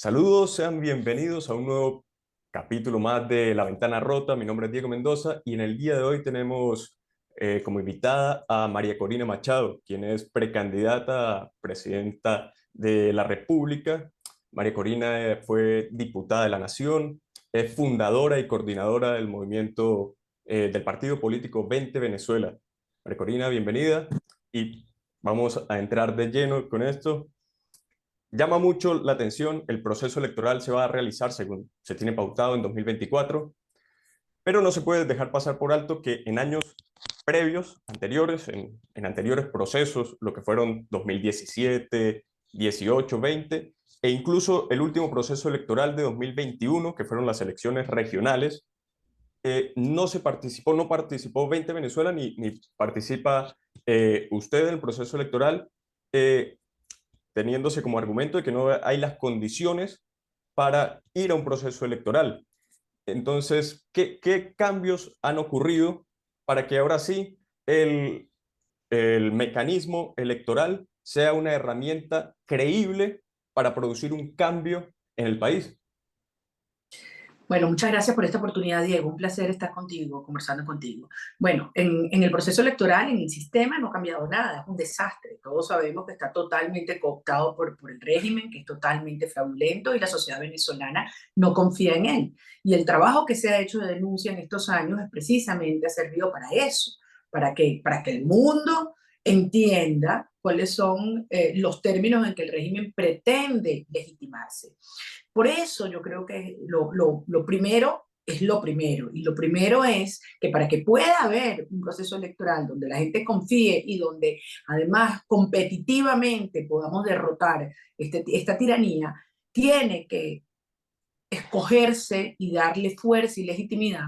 Saludos, sean bienvenidos a un nuevo capítulo más de La Ventana Rota. Mi nombre es Diego Mendoza y en el día de hoy tenemos como invitada a María Corina Machado, quien es precandidata a presidenta de la República. María Corina fue diputada de la Nación, es fundadora y coordinadora del movimiento del partido político 20 Venezuela. María Corina, bienvenida y vamos a entrar de lleno con esto. Llama mucho la atención, el proceso electoral se va a realizar según se tiene pautado en 2024, pero no se puede dejar pasar por alto que en años previos, anteriores, en anteriores procesos, lo que fueron 2017, 18, 20, e incluso el último proceso electoral de 2021, que fueron las elecciones regionales, no participó 20 Venezuela ni participa usted en el proceso electoral. eh, Teniéndose como argumento de que no hay las condiciones para ir a un proceso electoral. Entonces, ¿qué cambios han ocurrido para que ahora sí el mecanismo electoral sea una herramienta creíble para producir un cambio en el país? Bueno, muchas gracias por esta oportunidad, Diego. Un placer estar contigo, conversando contigo. Bueno, en el proceso electoral, en el sistema, no ha cambiado nada, es un desastre. Todos sabemos que está totalmente cooptado por el régimen, que es totalmente fraudulento y la sociedad venezolana no confía en él. Y el trabajo que se ha hecho de denuncia en estos años es precisamente ha servido para eso, para que el mundo entienda cuáles son los términos en que el régimen pretende legitimarse. Por eso yo creo que lo primero es lo primero. Y lo primero es que para que pueda haber un proceso electoral donde la gente confíe y donde además competitivamente podamos derrotar esta tiranía, tiene que escogerse y darle fuerza y legitimidad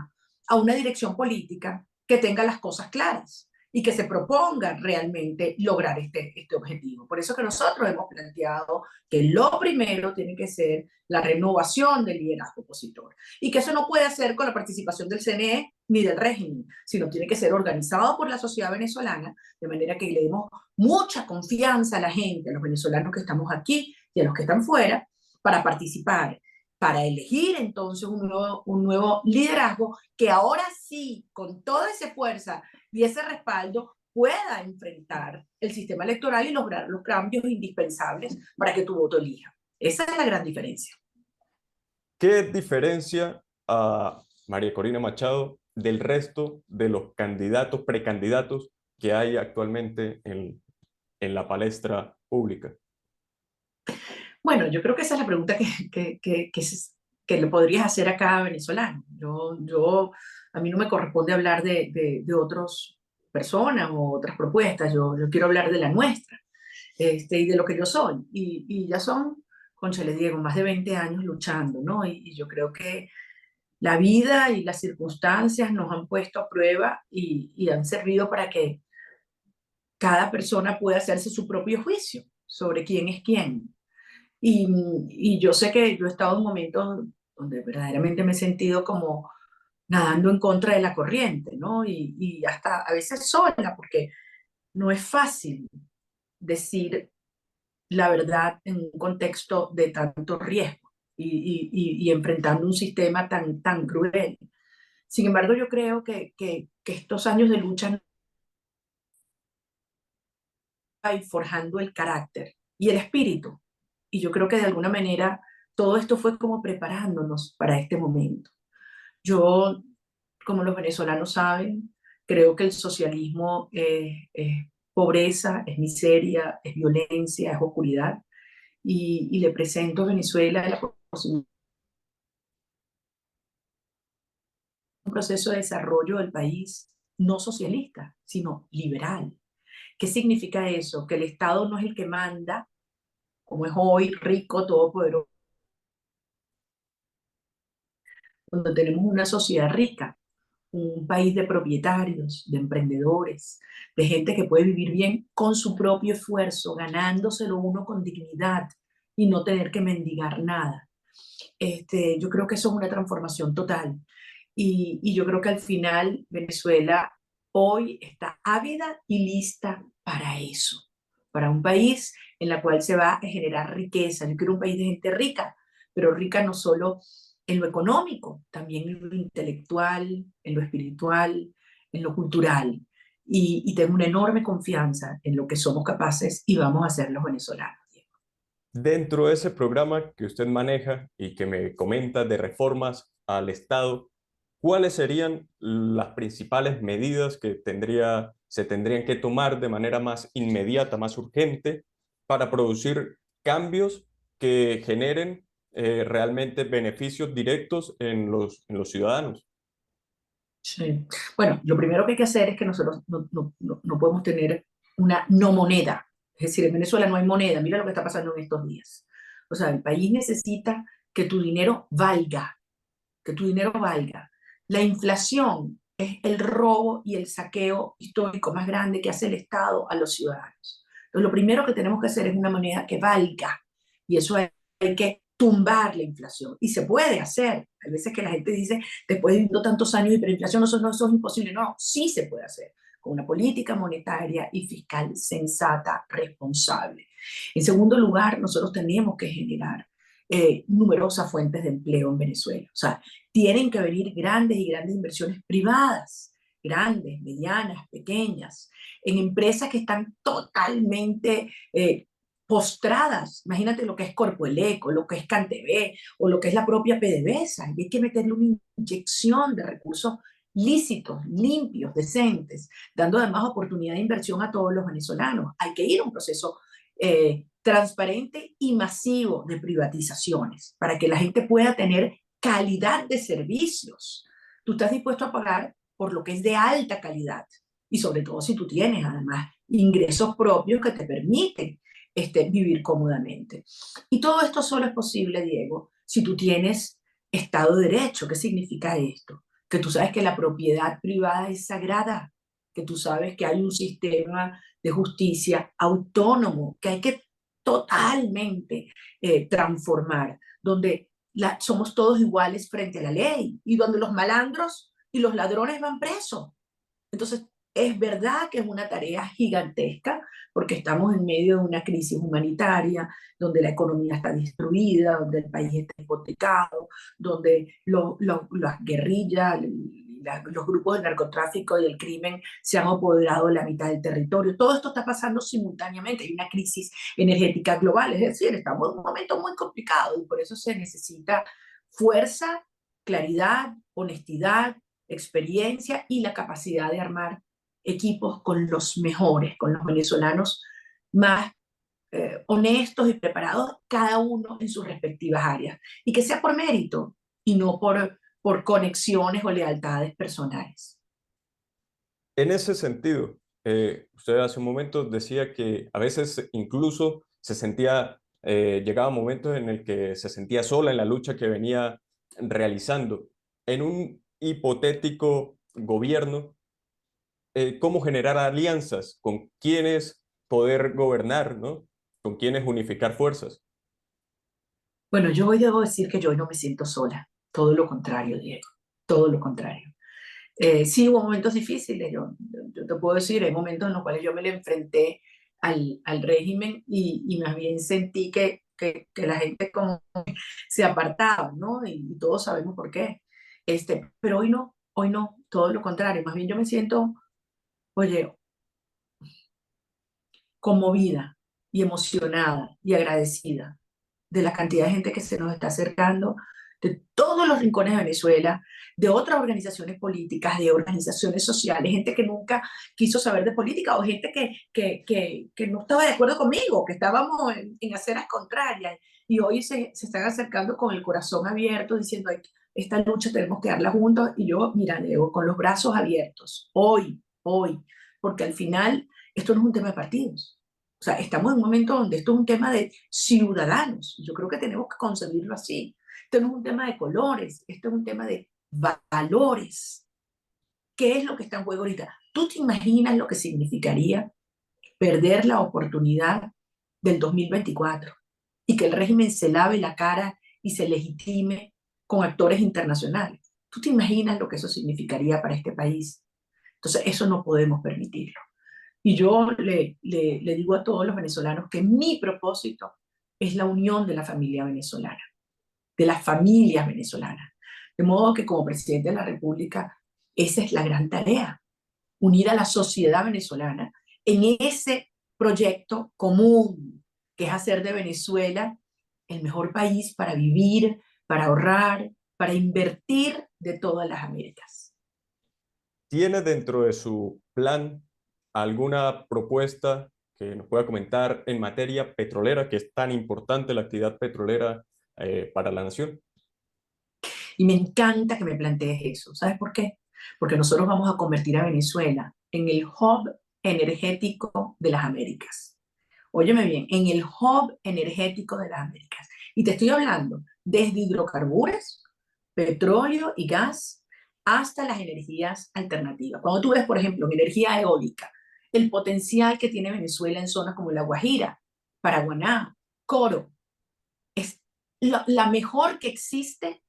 a una dirección política que tenga las cosas claras y que se proponga realmente lograr este objetivo. Por eso que nosotros hemos planteado que lo primero tiene que ser la renovación del liderazgo opositor y que eso no puede hacer con la participación del CNE ni del régimen, sino tiene que ser organizado por la sociedad venezolana, de manera que le demos mucha confianza a la gente, a los venezolanos que estamos aquí y a los que están fuera, para participar, para elegir entonces un nuevo liderazgo que ahora sí, con toda esa fuerza y ese respaldo, pueda enfrentar el sistema electoral y lograr los cambios indispensables para que tu voto elija. Esa es la gran diferencia. ¿Qué diferencia a María Corina Machado del resto de los candidatos, precandidatos que hay actualmente en la palestra pública? Bueno, yo creo que esa es la pregunta que le podrías hacer a cada venezolano. A mí no me corresponde hablar de otras personas o otras propuestas, yo quiero hablar de la nuestra, y de lo que yo soy. Y ya son, concha, les Diego, más de 20 años luchando, ¿no? Y yo creo que la vida y las circunstancias nos han puesto a prueba y han servido para que cada persona pueda hacerse su propio juicio sobre quién es quién. Y, y yo sé que yo he estado en momentos donde verdaderamente me he sentido como nadando en contra de la corriente, ¿no? Y hasta a veces sola, porque no es fácil decir la verdad en un contexto de tanto riesgo y enfrentando un sistema tan cruel. Sin embargo, yo creo que estos años de lucha y forjando el carácter y el espíritu. Y yo creo que de alguna manera todo esto fue como preparándonos para este momento. Yo, como los venezolanos saben, creo que el socialismo es pobreza, es miseria, es violencia, es oscuridad. Y le presento a Venezuela la posibilidad de un proceso de desarrollo del país no socialista, sino liberal. ¿Qué significa eso? Que el Estado no es el que manda, como es hoy, rico, todopoderoso, donde tenemos una sociedad rica, un país de propietarios, de emprendedores, de gente que puede vivir bien con su propio esfuerzo, ganándoselo uno con dignidad y no tener que mendigar nada. Yo creo que eso es una transformación total. Y yo creo que al final Venezuela hoy está ávida y lista para eso, para un país en la cual se va a generar riqueza. Yo quiero un país de gente rica, pero rica no solo en lo económico, también en lo intelectual, en lo espiritual, en lo cultural. Y tengo una enorme confianza en lo que somos capaces y vamos a hacer los venezolanos. Dentro de ese programa que usted maneja y que me comenta de reformas al Estado, ¿cuáles serían las principales medidas que se tendrían que tomar de manera más inmediata, más urgente, para producir cambios que generen realmente beneficios directos en los ciudadanos? Sí. Bueno, lo primero que hay que hacer es que nosotros no podemos tener una no moneda. Es decir, en Venezuela no hay moneda. Mira lo que está pasando en estos días. O sea, el país necesita que tu dinero valga, que tu dinero valga. La inflación es el robo y el saqueo histórico más grande que hace el Estado a los ciudadanos. Entonces, lo primero que tenemos que hacer es una moneda que valga. Y eso hay que tumbar la inflación. Y se puede hacer. Hay veces que la gente dice, después de tantos años de hiperinflación, eso es imposible. No, sí se puede hacer con una política monetaria y fiscal sensata, responsable. En segundo lugar, nosotros tenemos que generar numerosas fuentes de empleo en Venezuela. O sea, tienen que venir grandes y grandes inversiones privadas, grandes, medianas, pequeñas, en empresas que están totalmente postradas. Imagínate lo que es Corpoelec, o lo que es CanTV, o lo que es la propia PDVSA. Y hay que meterle una inyección de recursos lícitos, limpios, decentes, dando además oportunidad de inversión a todos los venezolanos. Hay que ir a un proceso transparente y masivo de privatizaciones para que la gente pueda tener calidad de servicios. Tú estás dispuesto a pagar por lo que es de alta calidad y sobre todo si tú tienes además ingresos propios que te permiten vivir cómodamente. Y todo esto solo es posible, Diego, si tú tienes Estado de Derecho. ¿Qué significa esto? Que tú sabes que la propiedad privada es sagrada, que tú sabes que hay un sistema de justicia autónomo que hay que totalmente transformar, donde somos todos iguales frente a la ley y donde los malandros y los ladrones van presos. Entonces, es verdad que es una tarea gigantesca porque estamos en medio de una crisis humanitaria, donde la economía está destruida, donde el país está hipotecado, donde las guerrillas, los grupos de narcotráfico y el crimen se han apoderado de la mitad del territorio. Todo esto está pasando simultáneamente. Hay una crisis energética global, es decir, estamos en un momento muy complicado y por eso se necesita fuerza, claridad, honestidad, experiencia y la capacidad de armar equipos con los mejores, con los venezolanos más honestos y preparados, cada uno en sus respectivas áreas. Y que sea por mérito y no por conexiones o lealtades personales. En ese sentido, usted hace un momento decía que a veces incluso llegaba momentos en el que se sentía sola en la lucha que venía realizando. En un hipotético gobierno, ¿cómo generar alianzas? ¿Con quiénes poder gobernar, ¿no? ¿Con quiénes unificar fuerzas? Bueno, yo hoy debo decir que yo hoy no me siento sola, todo lo contrario, Diego, todo lo contrario. Sí hubo momentos difíciles, yo te puedo decir, hay momentos en los cuales yo me le enfrenté al régimen y más bien sentí que la gente como se apartaba, ¿no? Y todos sabemos por qué. Pero hoy no, todo lo contrario, más bien yo me siento, oye, conmovida y emocionada y agradecida de la cantidad de gente que se nos está acercando de todos los rincones de Venezuela, de otras organizaciones políticas, de organizaciones sociales, gente que nunca quiso saber de política o gente que no estaba de acuerdo conmigo, que estábamos en aceras contrarias y hoy se están acercando con el corazón abierto diciendo, "Ay, esta lucha tenemos que darla juntos", y yo, mira, Diego, con los brazos abiertos, hoy, porque al final esto no es un tema de partidos. O sea, estamos en un momento donde esto es un tema de ciudadanos. Yo creo que tenemos que concebirlo así. Esto no es un tema de colores, esto es un tema de valores. ¿Qué es lo que está en juego ahorita? ¿Tú te imaginas lo que significaría perder la oportunidad del 2024 y que el régimen se lave la cara y se legitime con actores internacionales? ¿Tú te imaginas lo que eso significaría para este país? Entonces, eso no podemos permitirlo. Y yo le digo a todos los venezolanos que mi propósito es la unión de la familia venezolana. de las familias venezolanas. De modo que como presidente de la República, esa es la gran tarea, unir a la sociedad venezolana en ese proyecto común, que es hacer de Venezuela el mejor país para vivir, para ahorrar, para invertir de todas las Américas. ¿Tiene dentro de su plan alguna propuesta que nos pueda comentar en materia petrolera, que es tan importante la actividad petrolera para la nación? Y me encanta que me plantees eso. ¿Sabes por qué? Porque nosotros vamos a convertir a Venezuela en el hub energético de las Américas. Óyeme bien, en el hub energético de las Américas. Y te estoy hablando desde hidrocarburos, petróleo y gas, hasta las energías alternativas. Cuando tú ves, por ejemplo, en energía eólica, el potencial que tiene Venezuela en zonas como La Guajira, Paraguaná, Coro, es la mejor que existe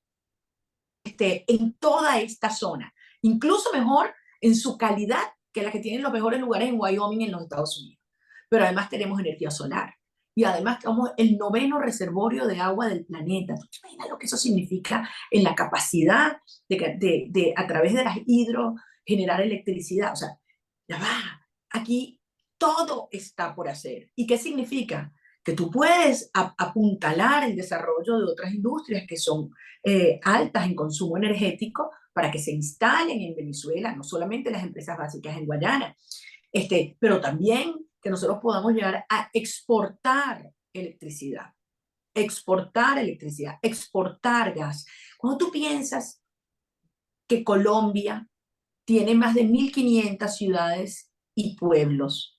en toda esta zona, incluso mejor en su calidad que la que tienen los mejores lugares en Wyoming en los Estados Unidos. Pero además tenemos energía solar y además somos el noveno reservorio de agua del planeta. ¿Tú te imaginas lo que eso significa en la capacidad de a través de las hidro generar electricidad? O sea, ya va, aquí todo está por hacer. ¿Y qué significa? Que tú puedes apuntalar el desarrollo de otras industrias que son altas en consumo energético para que se instalen en Venezuela, no solamente las empresas básicas en Guayana, pero también que nosotros podamos llegar a exportar electricidad, exportar gas. Cuando tú piensas que Colombia tiene más de 1.500 ciudades y pueblos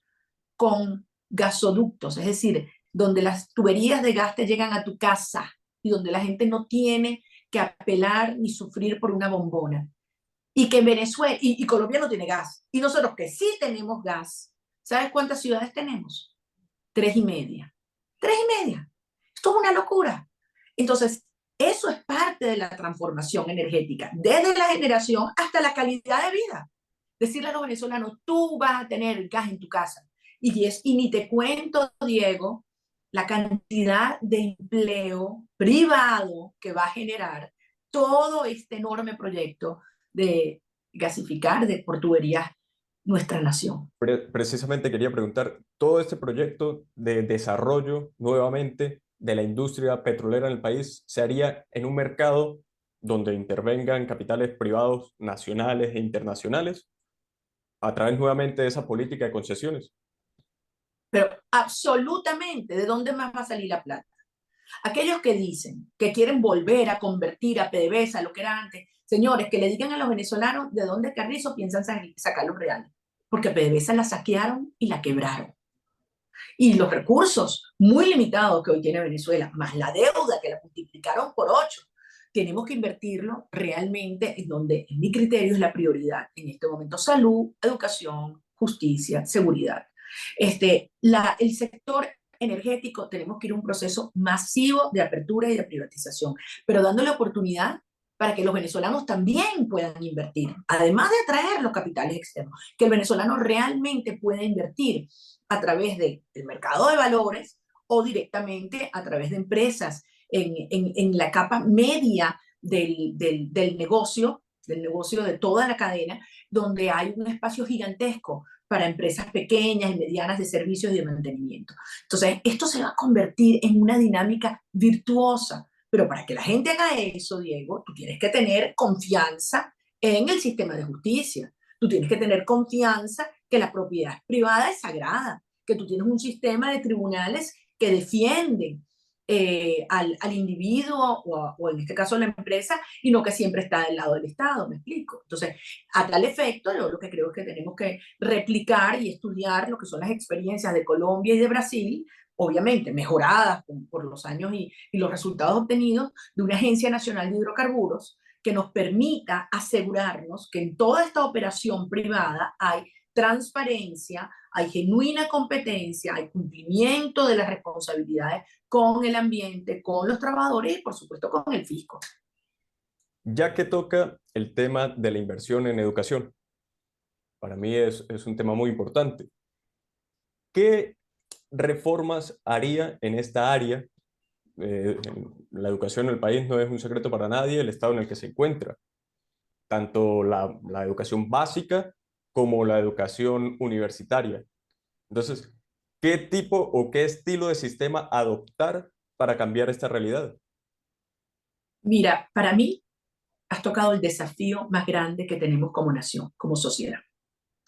con gasoductos, es decir, donde las tuberías de gas te llegan a tu casa y donde la gente no tiene que apelar ni sufrir por una bombona. Y que en Venezuela, y Colombia no tiene gas. Y nosotros que sí tenemos gas, ¿sabes cuántas ciudades tenemos? 3 y media. 3 y media. Esto es una locura. Entonces, eso es parte de la transformación energética, desde la generación hasta la calidad de vida. Decirle a los venezolanos, tú vas a tener gas en tu casa. Y ni te cuento, Diego, la cantidad de empleo privado que va a generar todo este enorme proyecto de gasificar por tuberías nuestra nación. Precisamente quería preguntar, todo este proyecto de desarrollo nuevamente de la industria petrolera en el país se haría en un mercado donde intervengan capitales privados nacionales e internacionales a través nuevamente de esa política de concesiones. Pero absolutamente, ¿de dónde más va a salir la plata? Aquellos que dicen que quieren volver a convertir a PDVSA, lo que era antes, señores, que le digan a los venezolanos de dónde Carrizo piensan sacar los reales, porque PDVSA la saquearon y la quebraron. Y los recursos muy limitados que hoy tiene Venezuela, más la deuda que la multiplicaron por 8, tenemos que invertirlo realmente en donde, en mi criterio, es la prioridad en este momento: salud, educación, justicia, seguridad. El sector energético tenemos que ir a un proceso masivo de apertura y de privatización, pero dándole oportunidad para que los venezolanos también puedan invertir, además de atraer los capitales externos, que el venezolano realmente pueda invertir a través del mercado de valores o directamente a través de empresas en la capa media del negocio de toda la cadena, donde hay un espacio gigantesco para empresas pequeñas y medianas de servicios y de mantenimiento. Entonces, esto se va a convertir en una dinámica virtuosa, pero para que la gente haga eso, Diego, tú tienes que tener confianza en el sistema de justicia. Tú tienes que tener confianza que la propiedad privada es sagrada, que tú tienes un sistema de tribunales que defienden al individuo o en este caso a la empresa y no que siempre está del lado del Estado, ¿me explico? Entonces, a tal efecto, yo lo que creo es que tenemos que replicar y estudiar lo que son las experiencias de Colombia y de Brasil, obviamente mejoradas por los años y los resultados obtenidos de una Agencia Nacional de Hidrocarburos que nos permita asegurarnos que en toda esta operación privada hay transparencia, hay genuina competencia, hay cumplimiento de las responsabilidades con el ambiente, con los trabajadores y por supuesto con el fisco. Ya que toca el tema de la inversión en educación, para mí es un tema muy importante. ¿Qué reformas haría en esta área la educación en el país no es un secreto para nadie, el estado en el que se encuentra, tanto la educación básica como la educación universitaria. Entonces, ¿qué tipo o qué estilo de sistema adoptar para cambiar esta realidad? Mira, para mí has tocado el desafío más grande que tenemos como nación, como sociedad.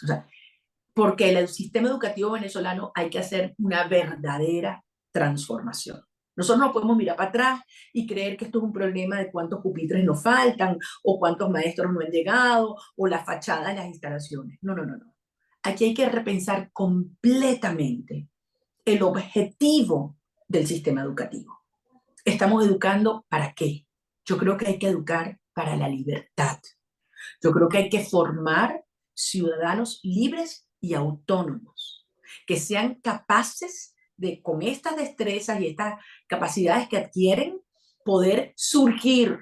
O sea, porque el sistema educativo venezolano hay que hacer una verdadera transformación. Nosotros no podemos mirar para atrás y creer que esto es un problema de cuántos pupitres nos faltan o cuántos maestros no han llegado o la fachada de las instalaciones. No, no, no, no. Aquí hay que repensar completamente el objetivo del sistema educativo. ¿Estamos educando para qué? Yo creo que hay que educar para la libertad. Yo creo que hay que formar ciudadanos libres y autónomos, que sean capaces de, con estas destrezas y estas capacidades que adquieren, poder surgir,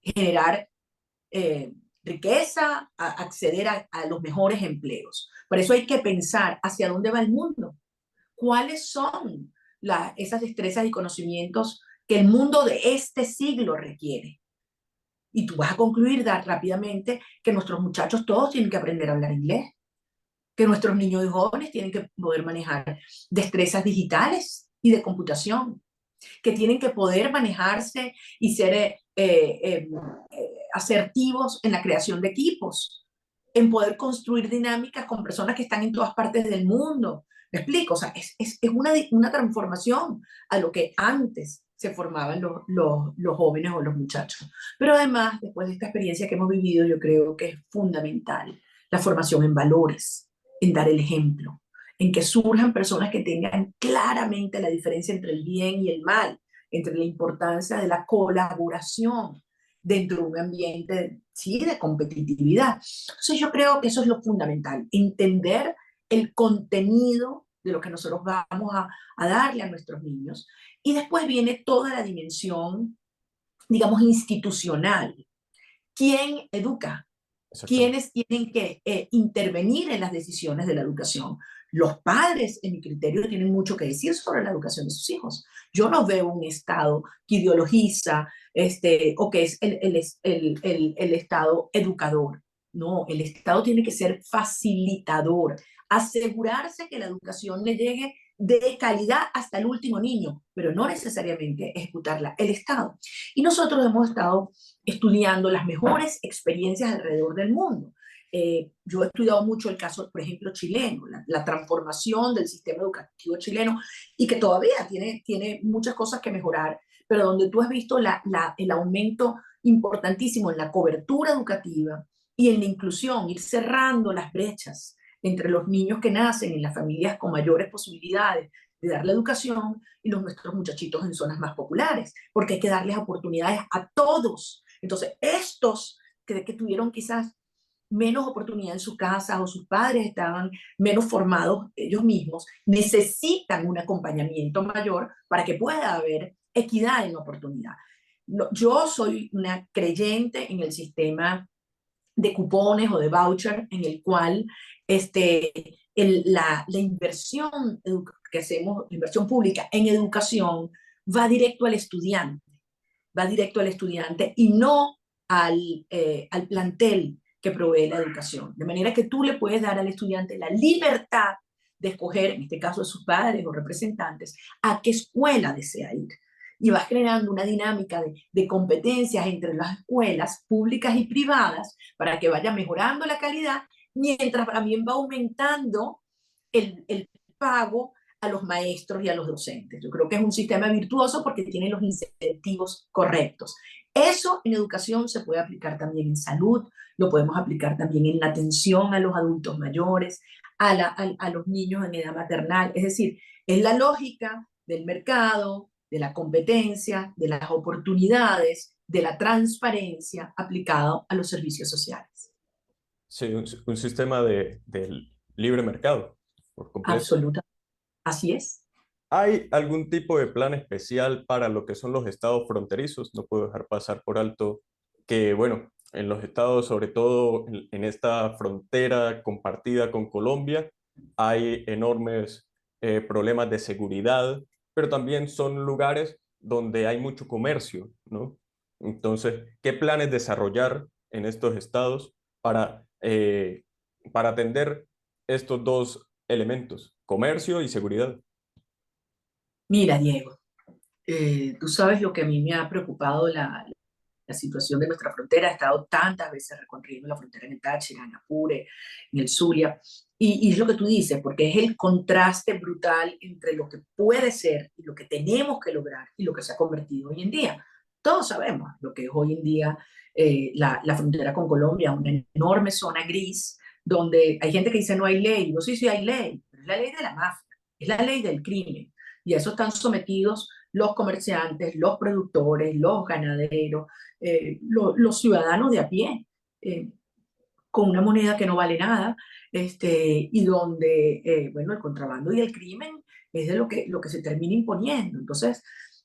generar eh, riqueza, acceder a los mejores empleos. Por eso hay que pensar hacia dónde va el mundo, cuáles son esas destrezas y conocimientos que el mundo de este siglo requiere. Y tú vas a concluir rápidamente que nuestros muchachos todos tienen que aprender a hablar inglés, que nuestros niños y jóvenes tienen que poder manejar destrezas digitales y de computación, que tienen que poder manejarse y ser asertivos en la creación de equipos, en poder construir dinámicas con personas que están en todas partes del mundo. ¿Me explico? O sea, es una transformación a lo que antes se formaban los jóvenes o los muchachos. Pero además, después de esta experiencia que hemos vivido, yo creo que es fundamental la formación en valores, en dar el ejemplo, en que surjan personas que tengan claramente la diferencia entre el bien y el mal, entre la importancia de la colaboración dentro de un ambiente, sí, de competitividad. Entonces yo creo que eso es lo fundamental, entender el contenido de lo que nosotros vamos a darle a nuestros niños. Y después viene toda la dimensión, digamos, institucional. ¿Quién educa? Exactamente. ¿Quiénes tienen que intervenir en las decisiones de la educación? Los padres, en mi criterio, tienen mucho que decir sobre la educación de sus hijos. Yo no veo un Estado que ideologiza o que es el Estado educador. No, el Estado tiene que ser facilitador, asegurarse que la educación le llegue de calidad hasta el último niño, pero no necesariamente ejecutarla el Estado. Y nosotros hemos estado estudiando las mejores experiencias alrededor del mundo. Yo he estudiado mucho el caso, por ejemplo, chileno, la transformación del sistema educativo chileno y que todavía tiene muchas cosas que mejorar, pero donde tú has visto el aumento importantísimo en la cobertura educativa y en la inclusión, ir cerrando las brechas entre los niños que nacen en las familias con mayores posibilidades de dar la educación y los nuestros muchachitos en zonas más populares, porque hay que darles oportunidades a todos. Entonces, estos que tuvieron quizás menos oportunidad en su casa o sus padres estaban menos formados ellos mismos, necesitan un acompañamiento mayor para que pueda haber equidad en oportunidad. No, yo soy una creyente en el sistema de cupones o de voucher en el cual la inversión que hacemos, la inversión pública en educación va directo al estudiante y no al plantel que provee la educación. De manera que tú le puedes dar al estudiante la libertad de escoger, en este caso de sus padres o representantes, a qué escuela desea ir. Y vas generando una dinámica de competencias entre las escuelas públicas y privadas para que vaya mejorando la calidad, mientras también va aumentando el pago a los maestros y a los docentes. Yo creo que es un sistema virtuoso porque tiene los incentivos correctos. Eso en educación se puede aplicar también en salud, lo podemos aplicar también en la atención a los adultos mayores, a los niños en edad maternal. Es decir, es la lógica del mercado, de la competencia, de las oportunidades, de la transparencia aplicado a los servicios sociales. Sí, un sistema de libre mercado por completo. Absoluta. Así es. ¿Hay algún tipo de plan especial para lo que son los estados fronterizos? No puedo dejar pasar por alto que, bueno, en los estados, sobre todo en esta frontera compartida con Colombia, hay enormes problemas de seguridad, pero también son lugares donde hay mucho comercio, ¿no? Entonces, ¿qué planes desarrollar en estos estados para atender estos dos elementos, comercio y seguridad? Mira, Diego, tú sabes lo que a mí me ha preocupado la situación de nuestra frontera. He estado tantas veces recorriendo la frontera en el Táchira, en Apure, en el Zulia, y es lo que tú dices, porque es el contraste brutal entre lo que puede ser y lo que tenemos que lograr y lo que se ha convertido hoy en día. Todos sabemos lo que es hoy en día la frontera con Colombia, una enorme zona gris, donde hay gente que dice no hay ley. Yo sí, sí hay ley, pero es la ley de la mafia, es la ley del crimen, y a eso están sometidos los comerciantes, los productores, los ganaderos, los ciudadanos de a pie, eh, con una moneda que no vale nada, y donde, bueno, el contrabando y el crimen es de lo que se termina imponiendo. Entonces,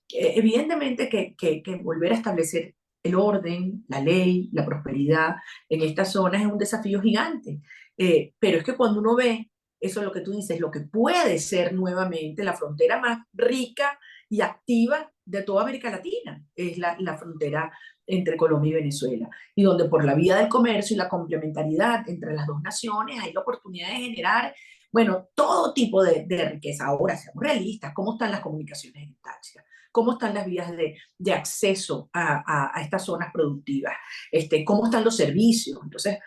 evidentemente que volver a establecer el orden, la ley, la prosperidad en estas zonas es un desafío gigante. Pero es que cuando uno ve, eso es lo que tú dices, lo que puede ser nuevamente la frontera más rica y activa de toda América Latina, es la frontera entre Colombia y Venezuela, y donde por la vía del comercio y la complementariedad entre las dos naciones hay la oportunidad de generar, bueno, todo tipo de riqueza. Ahora, seamos realistas, ¿cómo están las comunicaciones en Táchira? ¿Cómo están las vías de acceso a estas zonas productivas? ¿Cómo están los servicios? Entonces,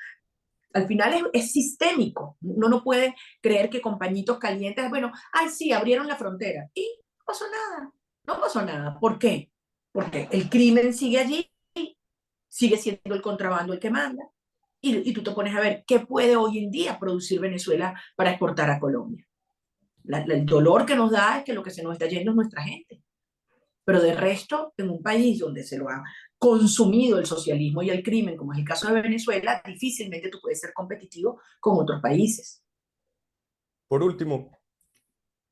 al final es sistémico. Uno no puede creer que con pañitos calientes, bueno, ay, sí, abrieron la frontera y no pasó nada. No pasó nada. ¿Por qué? Porque el crimen sigue allí, sigue siendo el contrabando el que manda, y tú te pones a ver qué puede hoy en día producir Venezuela para exportar a Colombia. El dolor que nos da es que lo que se nos está yendo es nuestra gente. Pero de resto, en un país donde se lo ha consumido el socialismo y el crimen, como es el caso de Venezuela, difícilmente tú puedes ser competitivo con otros países. Por último,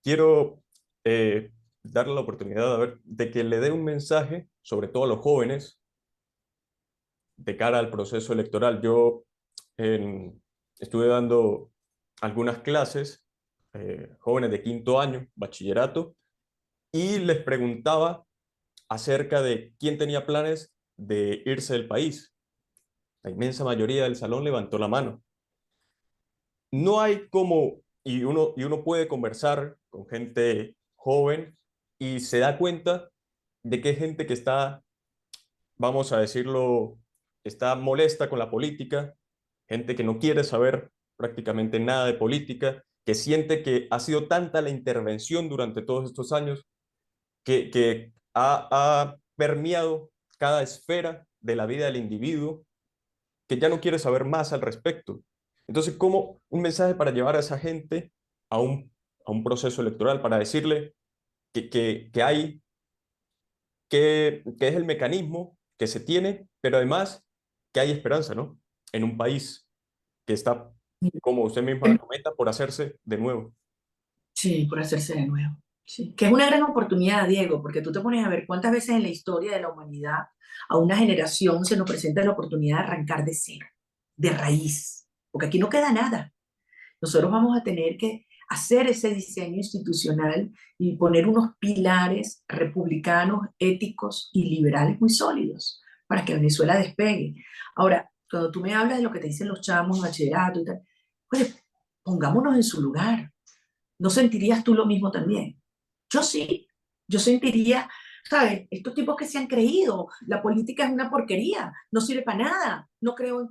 quiero darle la oportunidad de que le dé un mensaje, sobre todo a los jóvenes, de cara al proceso electoral. Yo estuve dando algunas clases, jóvenes de quinto año, bachillerato, y les preguntaba acerca de quién tenía planes de irse del país. La inmensa mayoría del salón levantó la mano. No hay como, y uno puede conversar con gente joven y se da cuenta de que hay gente que está, vamos a decirlo, está molesta con la política, gente que no quiere saber prácticamente nada de política, que siente que ha sido tanta la intervención durante todos estos años que ha permeado cada esfera de la vida del individuo, que ya no quiere saber más al respecto. Entonces, ¿cómo un mensaje para llevar a esa gente a a un proceso electoral, para decirle que hay, que es el mecanismo que se tiene, pero además que hay esperanza, ¿no? En un país que está, como usted misma comenta, por hacerse de nuevo. Sí, por hacerse de nuevo. Sí. Que es una gran oportunidad, Diego, porque tú te pones a ver cuántas veces en la historia de la humanidad a una generación se nos presenta la oportunidad de arrancar de cero, de raíz, porque aquí no queda nada. Nosotros vamos a tener que hacer ese diseño institucional y poner unos pilares republicanos, éticos y liberales muy sólidos para que Venezuela despegue. Ahora, cuando tú me hablas de lo que te dicen los chamos, bachillerato y tal, pues pongámonos en su lugar. ¿No sentirías tú lo mismo también? Yo sí, yo sentiría, ¿sabes? Estos tipos que se han creído, la política es una porquería, no sirve para nada, no creo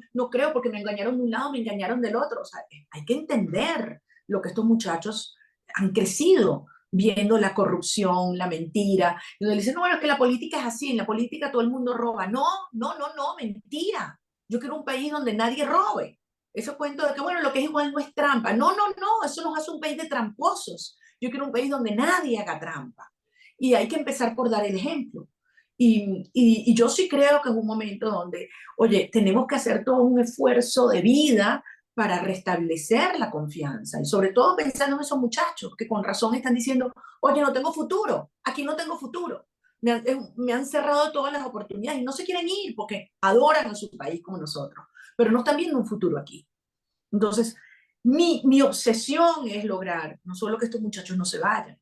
porque me engañaron de un lado, me engañaron del otro. O sea, hay que entender lo que estos muchachos han crecido viendo la corrupción, la mentira. Y donde le dicen, no, bueno, es que la política es así, en la política todo el mundo roba. No, no, no, no, mentira. Yo quiero un país donde nadie robe. Ese cuento de que, bueno, lo que es igual no es trampa. No, no, no, eso nos hace un país de tramposos. Yo quiero un país donde nadie haga trampa. Y hay que empezar por dar el ejemplo. Y yo sí creo que es un momento donde, oye, tenemos que hacer todo un esfuerzo de vida para restablecer la confianza. Y sobre todo pensando en esos muchachos que con razón están diciendo, oye, no tengo futuro, aquí no tengo futuro. Me han cerrado todas las oportunidades y no se quieren ir porque adoran a su país como nosotros, pero no están viendo un futuro aquí. Entonces, mi obsesión es lograr no solo que estos muchachos no se vayan,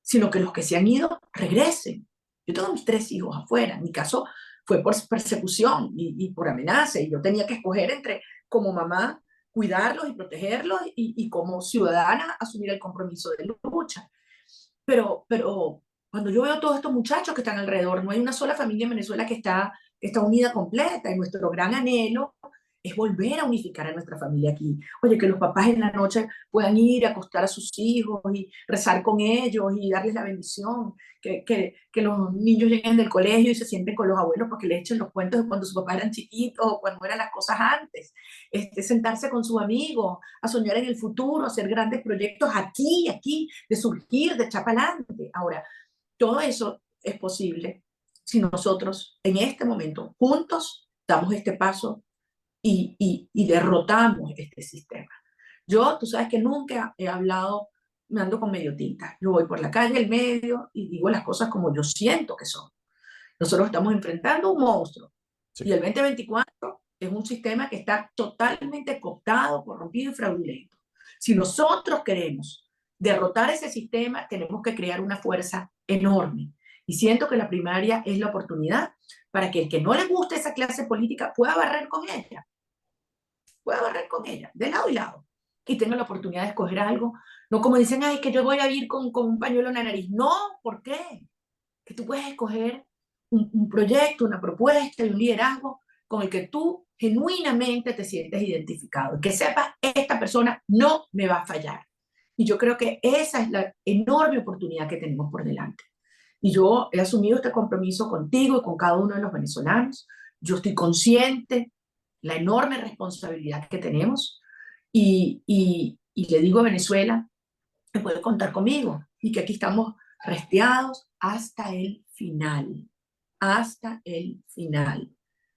sino que los que se han ido regresen. Yo tengo mis 3 hijos afuera. En mi caso fue por persecución y por amenaza. Y yo tenía que escoger entre, como mamá, cuidarlos y protegerlos y como ciudadana asumir el compromiso de lucha. Pero cuando yo veo todos estos muchachos que están alrededor, no hay una sola familia en Venezuela que está unida completa. Y nuestro gran anhelo es volver a unificar a nuestra familia aquí. Oye, que los papás en la noche puedan ir a acostar a sus hijos y rezar con ellos y darles la bendición. Que los niños lleguen del colegio y se sienten con los abuelos porque le echen los cuentos de cuando sus papás eran chiquitos o cuando eran las cosas antes. Sentarse con sus amigos, a soñar en el futuro, hacer grandes proyectos aquí, de surgir, de echar para adelante. Ahora, todo eso es posible si nosotros en este momento juntos damos este paso y derrotamos este sistema. Yo, tú sabes que nunca he hablado, me ando con medio tinta. Yo voy por la calle, el medio, y digo las cosas como yo siento que son. Nosotros estamos enfrentando un monstruo. Y Sí. el 2024 es un sistema que está totalmente cooptado, corrompido y fraudulento. Si nosotros queremos derrotar ese sistema, tenemos que crear una fuerza enorme. Y siento que la primaria es la oportunidad para que el que no le guste esa clase política pueda barrer con ella, de lado y lado, y tenga la oportunidad de escoger algo, no como dicen, ay, que yo voy a ir con un pañuelo en la nariz. No, ¿por qué? Que tú puedes escoger un proyecto, una propuesta y un liderazgo con el que tú genuinamente te sientes identificado. Que sepas, esta persona no me va a fallar. Y yo creo que esa es la enorme oportunidad que tenemos por delante. Y yo he asumido este compromiso contigo y con cada uno de los venezolanos. Yo estoy consciente la enorme responsabilidad que tenemos y le digo a Venezuela que puede contar conmigo y que aquí estamos resteados hasta el final,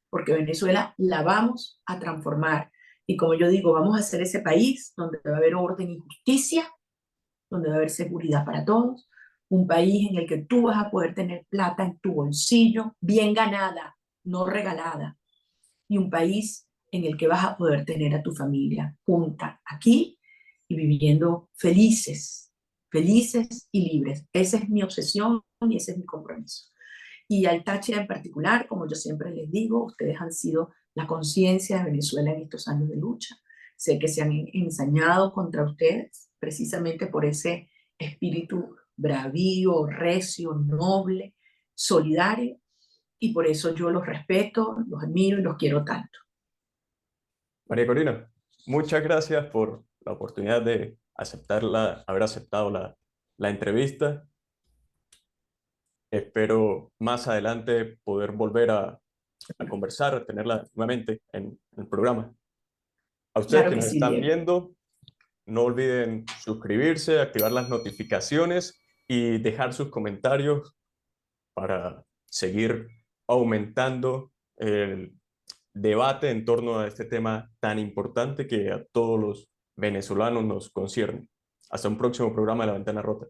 porque Venezuela la vamos a transformar. Y como yo digo, vamos a hacer ese país donde va a haber orden y justicia, donde va a haber seguridad para todos, un país en el que tú vas a poder tener plata en tu bolsillo, bien ganada, no regalada, y un país en el que vas a poder tener a tu familia junta aquí y viviendo felices, felices y libres. Esa es mi obsesión y ese es mi compromiso. Y al Táchira en particular, como yo siempre les digo, ustedes han sido la conciencia de Venezuela en estos años de lucha. Sé que se han ensañado contra ustedes precisamente por ese espíritu bravío, recio, noble, solidario, y por eso yo los respeto, los admiro y los quiero tanto. María Corina, muchas gracias por la oportunidad de haber aceptado la entrevista. Espero más adelante poder volver a conversar, a tenerla nuevamente en el programa. A ustedes Claro que que nos sí, están Diego. viendo, no olviden suscribirse, activar las notificaciones y dejar sus comentarios para seguir aumentando el debate en torno a este tema tan importante que a todos los venezolanos nos concierne. Hasta un próximo programa de La Ventana Rota.